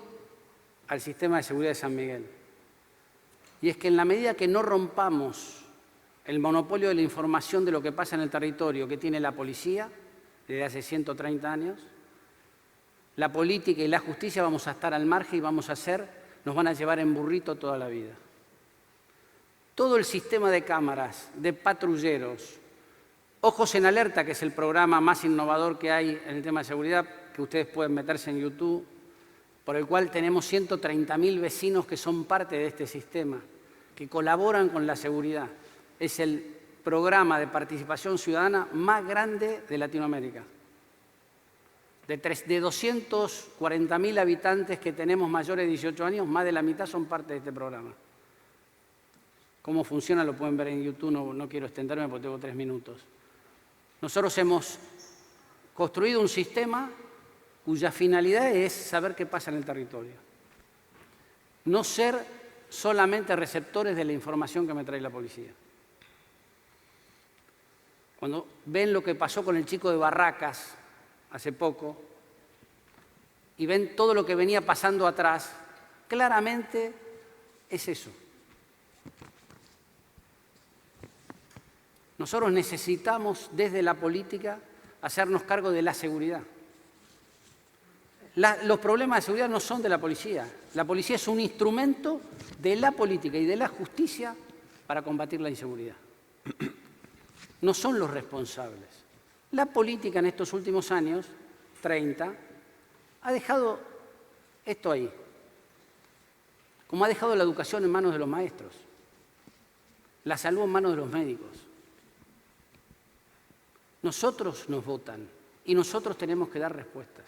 al sistema de seguridad de San Miguel. Y es que en la medida que no rompamos el monopolio de la información de lo que pasa en el territorio que tiene la policía desde hace 130 años, la política y la justicia vamos a estar al margen y nos van a llevar en burrito toda la vida. Todo el sistema de cámaras, de patrulleros, Ojos en Alerta, que es el programa más innovador que hay en el tema de seguridad, que ustedes pueden meterse en YouTube, por el cual tenemos 130.000 vecinos que son parte de este sistema, que colaboran con la seguridad. Es el programa de participación ciudadana más grande de Latinoamérica. De 240.000 habitantes que tenemos mayores de 18 años, más de la mitad son parte de este programa. Cómo funciona lo pueden ver en YouTube, no quiero extenderme porque tengo 3 minutos. Nosotros hemos construido un sistema cuya finalidad es saber qué pasa en el territorio. No ser solamente receptores de la información que me trae la policía. Cuando ven lo que pasó con el chico de Barracas hace poco y ven todo lo que venía pasando atrás, claramente es eso. Nosotros necesitamos desde la política hacernos cargo de la seguridad. Los problemas de seguridad no son de la policía. La policía es un instrumento de la política y de la justicia para combatir la inseguridad. No son los responsables. La política en estos últimos años, 30, ha dejado esto ahí. Como ha dejado la educación en manos de los maestros, la salud en manos de los médicos. Nosotros nos votan y nosotros tenemos que dar respuestas.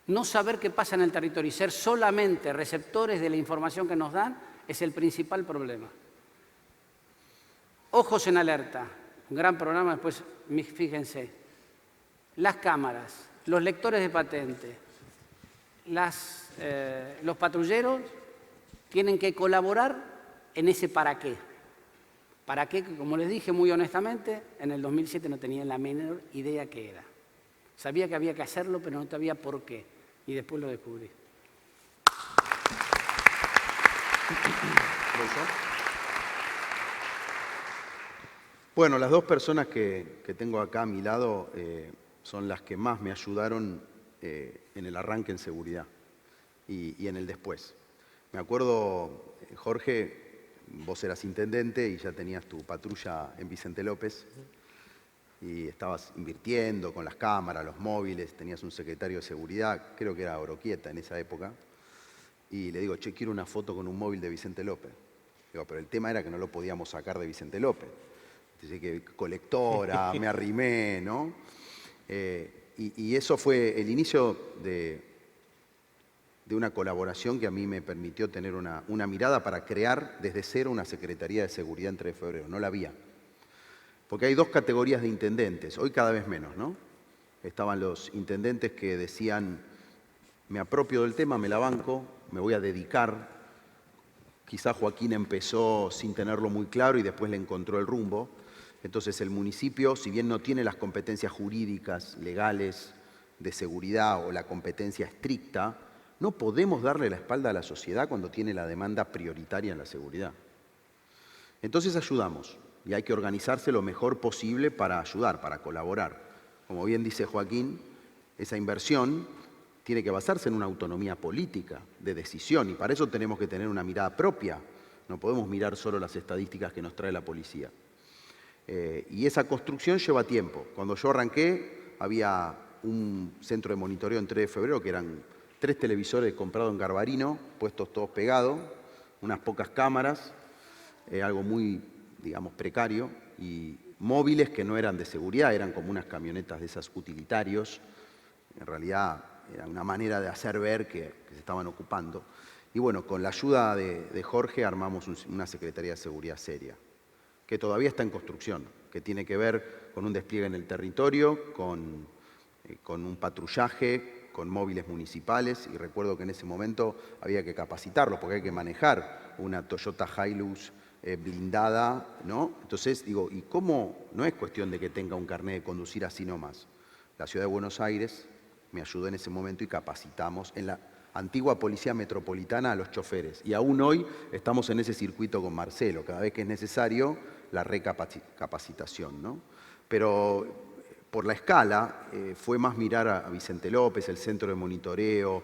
No saber qué pasa en el territorio y ser solamente receptores de la información que nos dan es el principal problema. Ojos en Alerta, un gran programa, después fíjense, las cámaras, los lectores de patente, los patrulleros tienen que colaborar en ese para qué. ¿Para qué? Que, como les dije muy honestamente, en el 2007 no tenía la menor idea qué era. Sabía que había que hacerlo, pero no sabía por qué. Y después lo descubrí. Bueno, las dos personas que tengo acá a mi lado son las que más me ayudaron en el arranque en seguridad y en el después. Me acuerdo, Jorge, vos eras intendente y ya tenías tu patrulla en Vicente López y estabas invirtiendo con las cámaras, los móviles, tenías un secretario de seguridad, creo que era Oroquieta en esa época, y le digo, che, quiero una foto con un móvil de Vicente López. Digo, pero el tema era que no lo podíamos sacar de Vicente López. Dice que colectora, me arrimé, ¿no? Y eso fue el inicio de una colaboración que a mí me permitió tener una mirada para crear desde cero una Secretaría de Seguridad en 3 de febrero. No la había. Porque hay dos categorías de intendentes, hoy cada vez menos, ¿no? Estaban los intendentes que decían, me apropio del tema, me la banco, me voy a dedicar. Quizá Joaquín empezó sin tenerlo muy claro y después le encontró el rumbo. Entonces el municipio, si bien no tiene las competencias jurídicas, legales, de seguridad o la competencia estricta, no podemos darle la espalda a la sociedad cuando tiene la demanda prioritaria en la seguridad. Entonces ayudamos y hay que organizarse lo mejor posible para ayudar, para colaborar. Como bien dice Joaquín, esa inversión tiene que basarse en una autonomía política, de decisión, y para eso tenemos que tener una mirada propia. No podemos mirar solo las estadísticas que nos trae la policía. Y esa construcción lleva tiempo. Cuando yo arranqué, había un centro de monitoreo en 3 de febrero que eran 3 televisores comprados en Garbarino, puestos todos pegados, unas pocas cámaras, algo muy, digamos, precario, y móviles que no eran de seguridad, eran como unas camionetas de esas utilitarios. En realidad era una manera de hacer ver que se estaban ocupando. Y bueno, con la ayuda de Jorge armamos una Secretaría de Seguridad seria, que todavía está en construcción, que tiene que ver con un despliegue en el territorio, con un patrullaje, con móviles municipales, y recuerdo que en ese momento había que capacitarlos, porque hay que manejar una Toyota Hilux blindada, ¿no? Entonces, digo, ¿y cómo? No es cuestión de que tenga un carnet de conducir así nomás. La Ciudad de Buenos Aires me ayudó en ese momento y capacitamos en la antigua Policía Metropolitana a los choferes. Y aún hoy estamos en ese circuito con Marcelo, cada vez que es necesario la recapacitación, ¿no? Pero por la escala, fue más mirar a Vicente López, el centro de monitoreo,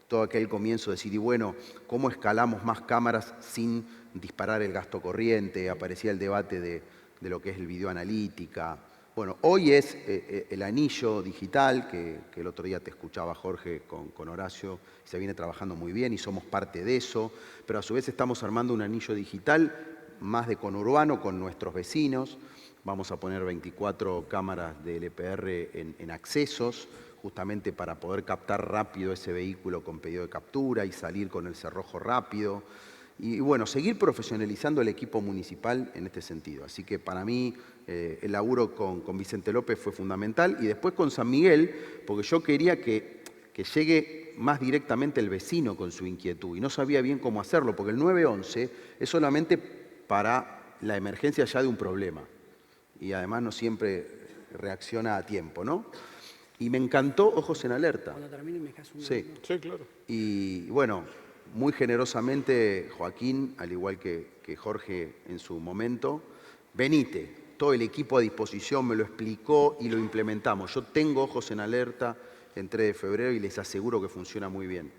todo aquel comienzo de decir, y bueno, ¿cómo escalamos más cámaras sin disparar el gasto corriente? Aparecía el debate de lo que es el videoanalítica. Bueno, hoy es el anillo digital, que el otro día te escuchaba Jorge con Horacio, se viene trabajando muy bien y somos parte de eso, pero a su vez estamos armando un anillo digital más de conurbano con nuestros vecinos. Vamos a poner 24 cámaras de LPR en accesos, justamente para poder captar rápido ese vehículo con pedido de captura y salir con el cerrojo rápido. Y bueno, seguir profesionalizando el equipo municipal en este sentido. Así que para mí el laburo con Vicente López fue fundamental y después con San Miguel, porque yo quería que llegue más directamente el vecino con su inquietud y no sabía bien cómo hacerlo, porque el 911 es solamente para la emergencia ya de un problema y además no siempre reacciona a tiempo, ¿no? Y me encantó Ojos en Alerta. Cuando termine me dejas un Sí. minuto. Sí, claro. Y bueno, muy generosamente Joaquín, al igual que Jorge en su momento, venite, todo el equipo a disposición me lo explicó y lo implementamos. Yo tengo Ojos en Alerta en 3 de febrero y les aseguro que funciona muy bien.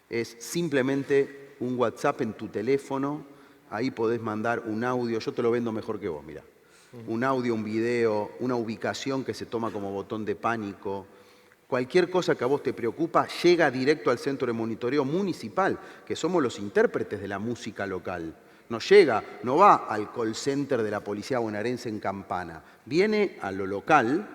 Es simplemente un WhatsApp en tu teléfono, ahí podés mandar un audio, yo te lo vendo mejor que vos, mirá. Un audio, un video, una ubicación que se toma como botón de pánico. Cualquier cosa que a vos te preocupa llega directo al centro de monitoreo municipal, que somos los intérpretes de la música local. No llega, no va al call center de la policía bonaerense en Campana. Viene a lo local,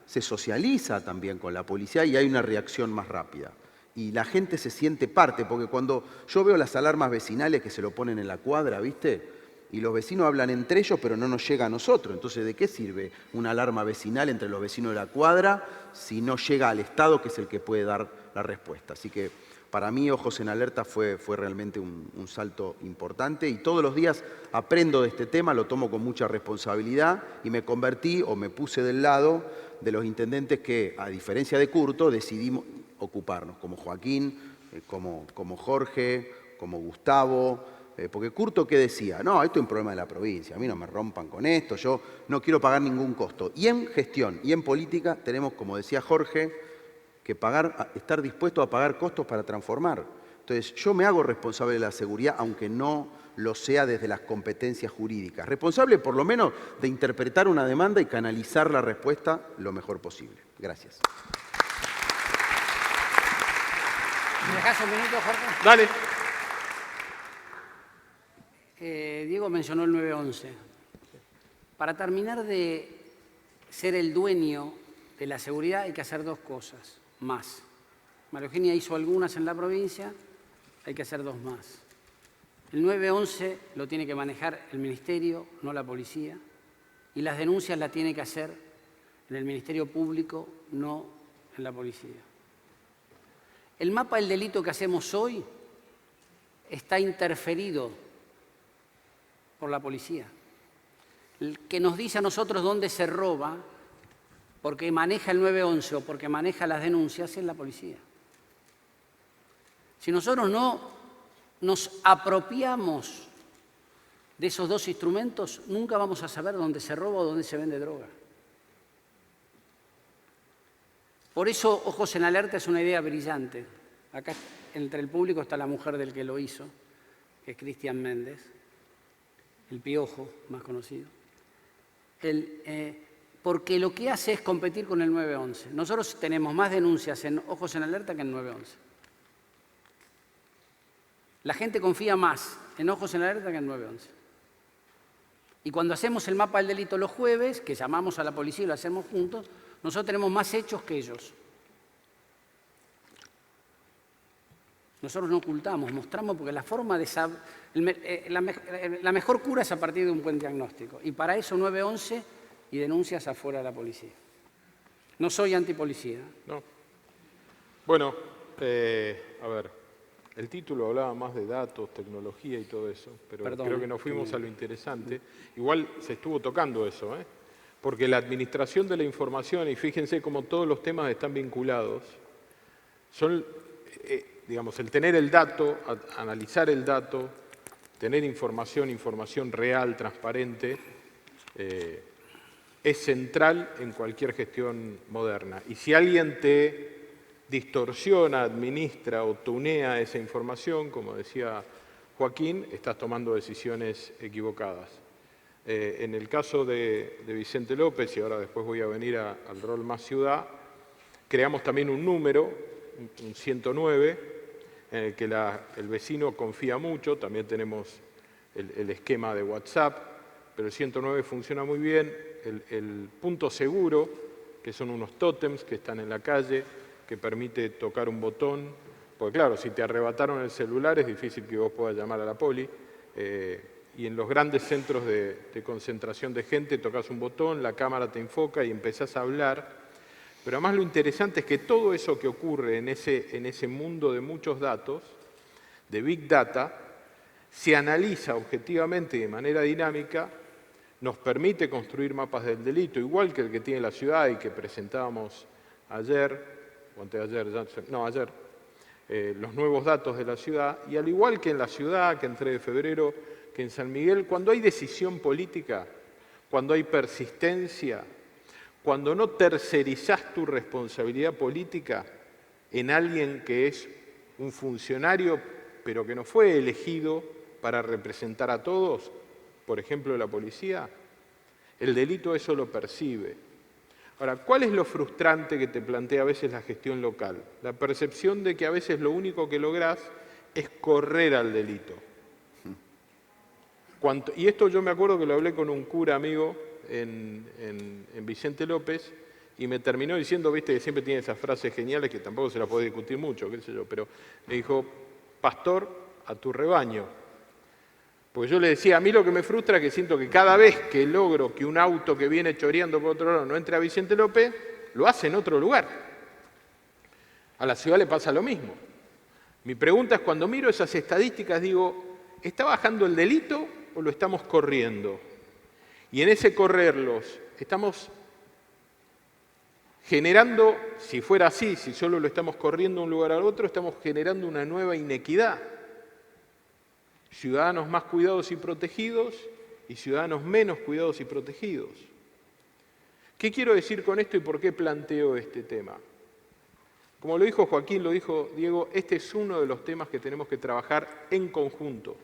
se socializa también con la policía y hay una reacción más rápida. Y la gente se siente parte, porque cuando yo veo las alarmas vecinales que se lo ponen en la cuadra, ¿viste? Y los vecinos hablan entre ellos, pero no nos llega a nosotros. Entonces, ¿de qué sirve una alarma vecinal entre los vecinos de la cuadra si no llega al Estado, que es el que puede dar la respuesta? Así que para mí, Ojos en Alerta fue realmente un salto importante y todos los días aprendo de este tema, lo tomo con mucha responsabilidad y me convertí o me puse del lado de los intendentes que, a diferencia de Curto, decidimos ocuparnos, como Joaquín, como Jorge, como Gustavo. Porque Curto, ¿qué decía? No, esto es un problema de la provincia, a mí no me rompan con esto, yo no quiero pagar ningún costo. Y en gestión y en política tenemos, como decía Jorge, que estar dispuestos a pagar costos para transformar. Entonces, yo me hago responsable de la seguridad, aunque no lo sea desde las competencias jurídicas. Responsable, por lo menos, de interpretar una demanda y canalizar la respuesta lo mejor posible. Gracias. ¿Me dejas un minuto, Jorge? Dale. Diego mencionó el 911. Para terminar de ser el dueño de la seguridad hay que hacer 2 cosas más. María Eugenia hizo algunas en la provincia, hay que hacer 2 más. El 911 lo tiene que manejar el Ministerio, no la policía, y las denuncias las tiene que hacer en el Ministerio Público, no en la policía. El mapa del delito que hacemos hoy está interferido por la policía, el que nos dice a nosotros dónde se roba, porque maneja el 911 o porque maneja las denuncias, es la policía. Si nosotros no nos apropiamos de esos 2 instrumentos, nunca vamos a saber dónde se roba o dónde se vende droga. Por eso, Ojos en Alerta es una idea brillante. Acá entre el público está la mujer del que lo hizo, que es Cristian Méndez, el Piojo, más conocido. Porque lo que hace es competir con el 911. Nosotros tenemos más denuncias en Ojos en Alerta que en 911. La gente confía más en Ojos en Alerta que en 911. Y cuando hacemos el mapa del delito los jueves, que llamamos a la policía y lo hacemos juntos, nosotros tenemos más hechos que ellos. Nosotros no ocultamos, mostramos, porque la forma de saber, la mejor cura es a partir de un buen diagnóstico. Y para eso 911 y denuncias afuera de la policía. No soy antipolicía. No. Bueno, a ver, el título hablaba más de datos, tecnología y todo eso, pero Perdón, creo que nos fuimos a lo interesante. Igual se estuvo tocando eso, porque la administración de la información, y fíjense cómo todos los temas están vinculados, son, digamos, el tener el dato, analizar el dato, tener información real, transparente, es central en cualquier gestión moderna. Y si alguien te distorsiona, administra o tunea esa información, como decía Joaquín, estás tomando decisiones equivocadas. En el caso de Vicente López, y ahora después voy a venir al rol más ciudad, creamos también un número, un 109, en el que el vecino confía mucho, también tenemos el esquema de WhatsApp, pero el 109 funciona muy bien. El punto seguro, que son unos tótems que están en la calle, que permite tocar un botón, porque claro, si te arrebataron el celular es difícil que vos puedas llamar a la poli, y en los grandes centros de concentración de gente tocas un botón, la cámara te enfoca y empezás a hablar. Pero además lo interesante es que todo eso que ocurre en ese mundo de muchos datos, de Big Data, se analiza objetivamente y de manera dinámica, nos permite construir mapas del delito, igual que el que tiene la ciudad y que presentábamos ayer, o anteayer, ayer, los nuevos datos de la ciudad, y al igual que en la ciudad, que en 3 de febrero, que en San Miguel, cuando hay decisión política, cuando hay persistencia, cuando no tercerizás tu responsabilidad política en alguien que es un funcionario, pero que no fue elegido para representar a todos, por ejemplo la policía, el delito eso lo percibe. Ahora, ¿cuál es lo frustrante que te plantea a veces la gestión local? La percepción de que a veces lo único que lográs es correr al delito. Y esto yo me acuerdo que lo hablé con un cura amigo en Vicente López, y me terminó diciendo, viste, que siempre tiene esas frases geniales que tampoco se las puede discutir mucho, qué sé yo, pero me dijo, pastor, a tu rebaño. Porque yo le decía, a mí lo que me frustra es que siento que cada vez que logro que un auto que viene choreando por otro lado no entre a Vicente López, lo hace en otro lugar. A la ciudad le pasa lo mismo. Mi pregunta es, cuando miro esas estadísticas, digo, ¿está bajando el delito o lo estamos corriendo? Y en ese correrlos, estamos generando, si fuera así, si solo lo estamos corriendo de un lugar al otro, estamos generando una nueva inequidad. Ciudadanos más cuidados y protegidos y ciudadanos menos cuidados y protegidos. ¿Qué quiero decir con esto y por qué planteo este tema? Como lo dijo Joaquín, lo dijo Diego, este es uno de los temas que tenemos que trabajar en conjunto.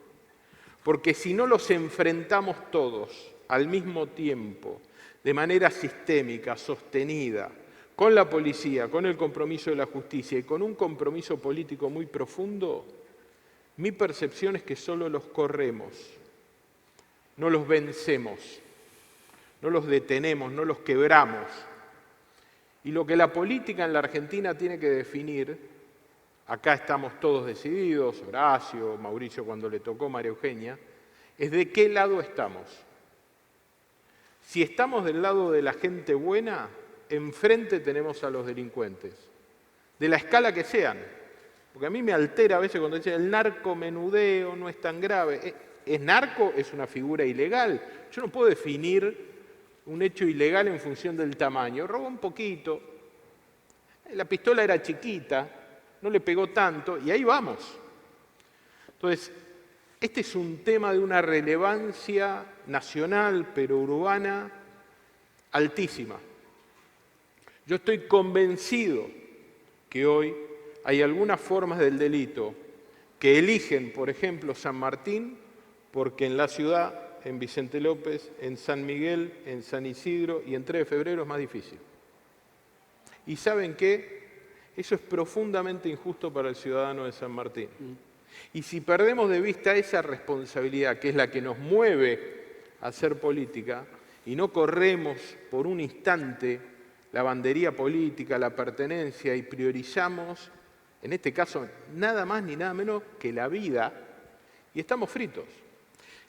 Porque si no los enfrentamos todos al mismo tiempo, de manera sistémica, sostenida, con la policía, con el compromiso de la justicia y con un compromiso político muy profundo, mi percepción es que solo los corremos, no los vencemos, no los detenemos, no los quebramos. Y lo que la política en la Argentina tiene que definir, acá estamos todos decididos, Horacio, Mauricio cuando le tocó, María Eugenia, es de qué lado estamos. Si estamos del lado de la gente buena, enfrente tenemos a los delincuentes, de la escala que sean. Porque a mí me altera a veces cuando dicen el narcomenudeo no es tan grave. ¿Es narco? Es una figura ilegal. Yo no puedo definir un hecho ilegal en función del tamaño. Robó un poquito, la pistola era chiquita, no le pegó tanto, y ahí vamos. Entonces, este es un tema de una relevancia nacional, pero urbana, altísima. Yo estoy convencido que hoy hay algunas formas del delito que eligen, por ejemplo, San Martín, porque en la ciudad, en Vicente López, en San Miguel, en San Isidro y en 3 de febrero es más difícil. ¿Y saben qué? Eso es profundamente injusto para el ciudadano de San Martín. Y si perdemos de vista esa responsabilidad, que es la que nos mueve a hacer política, y no corremos por un instante la bandería política, la pertenencia, y priorizamos, en este caso, nada más ni nada menos que la vida, y estamos fritos.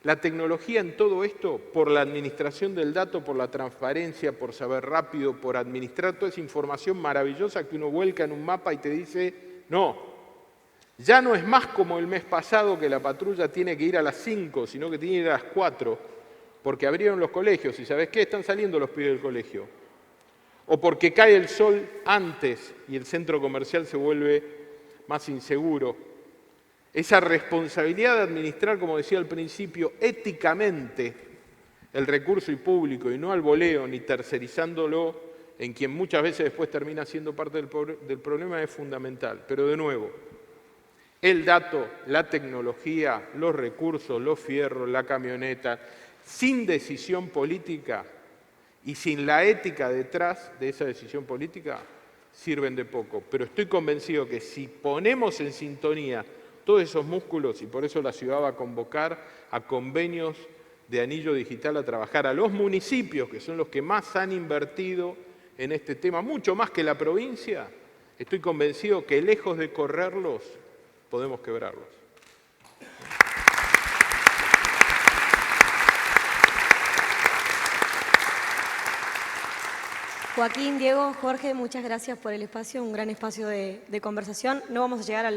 La tecnología en todo esto, por la administración del dato, por la transparencia, por saber rápido, por administrar toda esa información maravillosa que uno vuelca en un mapa y te dice, no, ya no es más como el mes pasado que la patrulla tiene que ir a las 5, sino que tiene que ir a las 4, porque abrieron los colegios y ¿sabes qué? Están saliendo los pibes del colegio. O porque cae el sol antes y el centro comercial se vuelve más inseguro. Esa responsabilidad de administrar, como decía al principio, éticamente el recurso y público y no al voleo ni tercerizándolo en quien muchas veces después termina siendo parte del problema es fundamental. Pero de nuevo, el dato, la tecnología, los recursos, los fierros, la camioneta, sin decisión política y sin la ética detrás de esa decisión política, sirven de poco. Pero estoy convencido que si ponemos en sintonía todos esos músculos, y por eso la ciudad va a convocar a convenios de anillo digital a trabajar a los municipios, que son los que más han invertido en este tema, mucho más que la provincia, estoy convencido que lejos de correrlos, podemos quebrarlos. Joaquín, Diego, Jorge, muchas gracias por el espacio, un gran espacio de conversación. No vamos a llegar a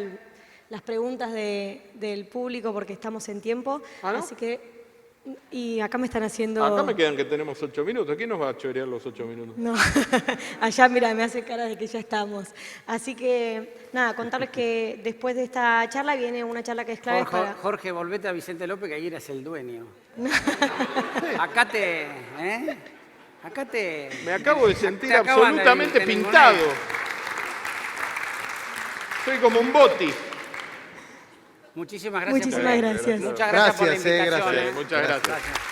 las preguntas del público porque estamos en tiempo, ¿Ah, no? así que... Y acá me están haciendo... Acá me quedan que tenemos 8 minutos. ¿Quién nos va a chorear los 8 minutos? No, allá, mira, me hace cara de que ya estamos. Así que, nada, contarles que después de esta charla viene una charla que es clave para... Jorge, volvete a Vicente López, que ahí eres el dueño. Acá te... Acá te... Me acabo de sentir te acaban absolutamente de pintado. Soy como un boti. Muchísimas gracias. Muchísimas gracias. Muchas gracias por la Gracias, invitación. gracias. Muchas gracias.